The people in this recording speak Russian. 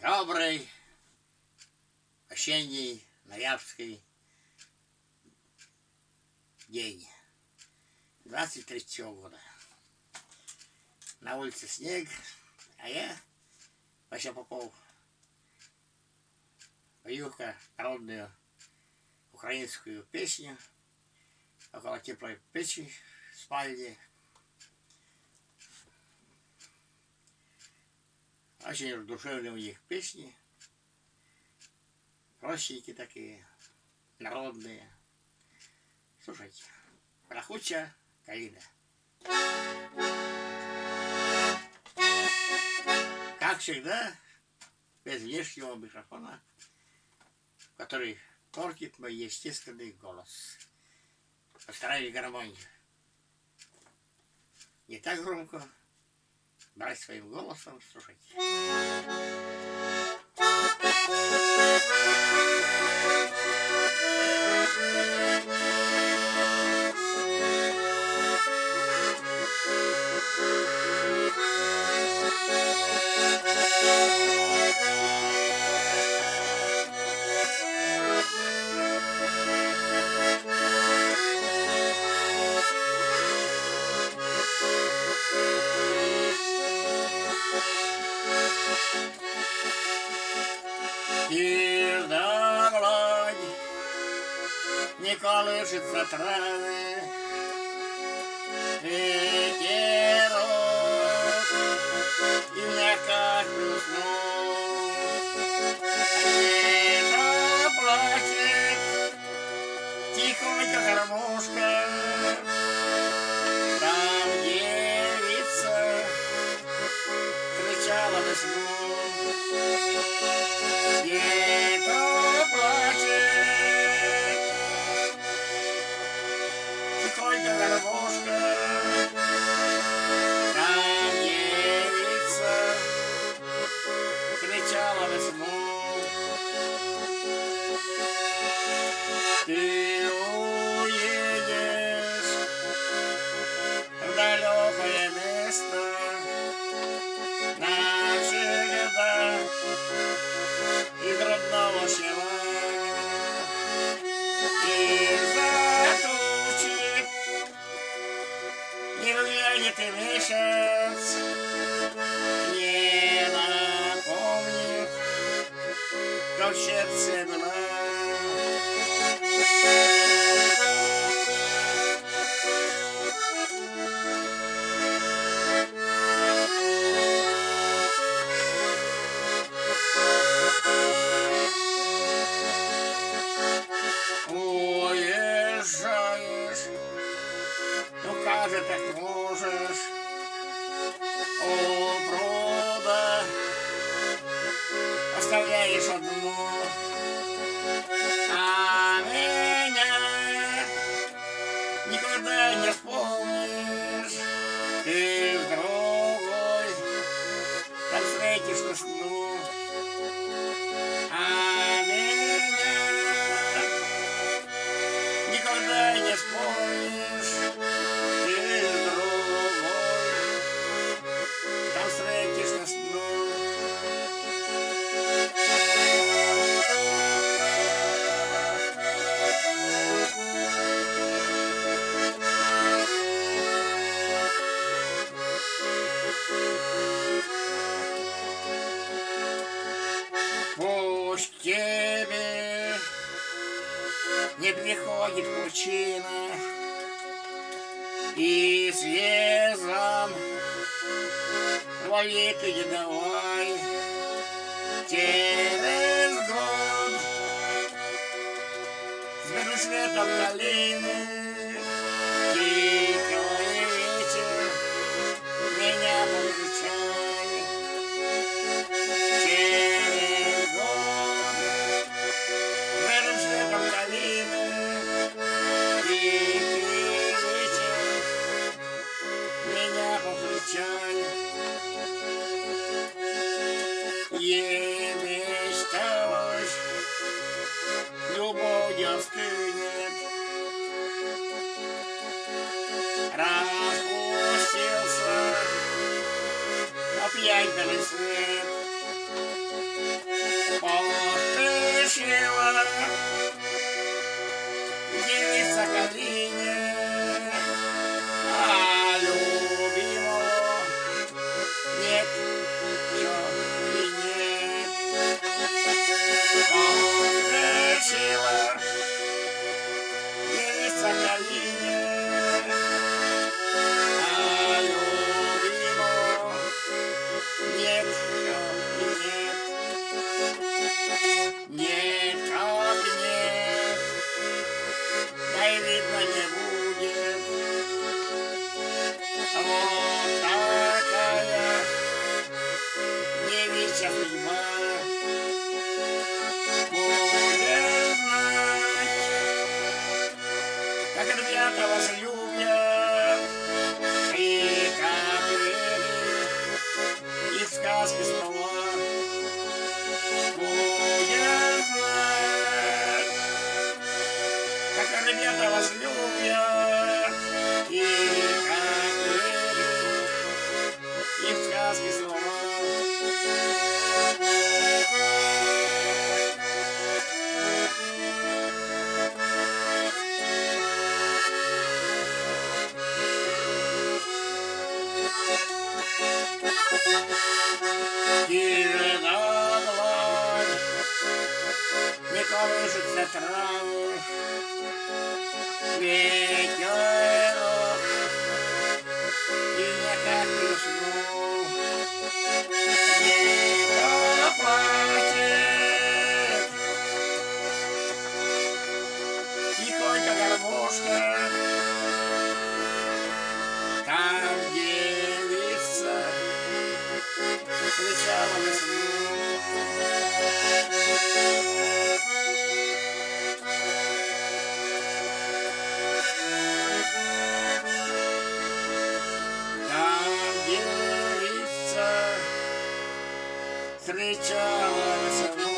Добрый осенний ноябрьский день 23-го года. На улице снег, а я, Вася Попов, пою-ка народную украинскую песню около теплой печи в спальне. Очень душевные у них песни, простенькие такие, народные. Слушайте, «Прохуча калина». Как всегда, без лишнего микрофона, который портит мой естественный голос. Постараюсь гармонию не так громко брать своим голосом. Слушайте. И на гладь не колышется травы, ветерок и мягко плюснул. Нежно плачет тихонько гармошка, там девица кричала весну. Где-то плачет тихонько гармошка, там девица кричала весну. Ты уедешь в далекое место навсегда из родного села. Из-за тучи не выглянет и месяц, не напомнит, как в сердце была. Уезжаешь, ну как же так можешь, у пруда оставляешь одну, а меня никогда не вспомнишь. Ты в другой там встретишь весну, а меня никогда не вспомнишь. Ты в другой там встретишь весну. Пусть тебе не приходит кручина, и слезам валит и не давай. Через год с светом калины тихий ветер меня повстречай. Через год с светом калины тихий ветер меня повстречай. Ей мечталось, любовь не остынет, распустился опять белый свет. за траву ветерок, и никак не уснул. Где-то плачет тихонько гармошка, там девица кричала весну. Там девица кричала весну.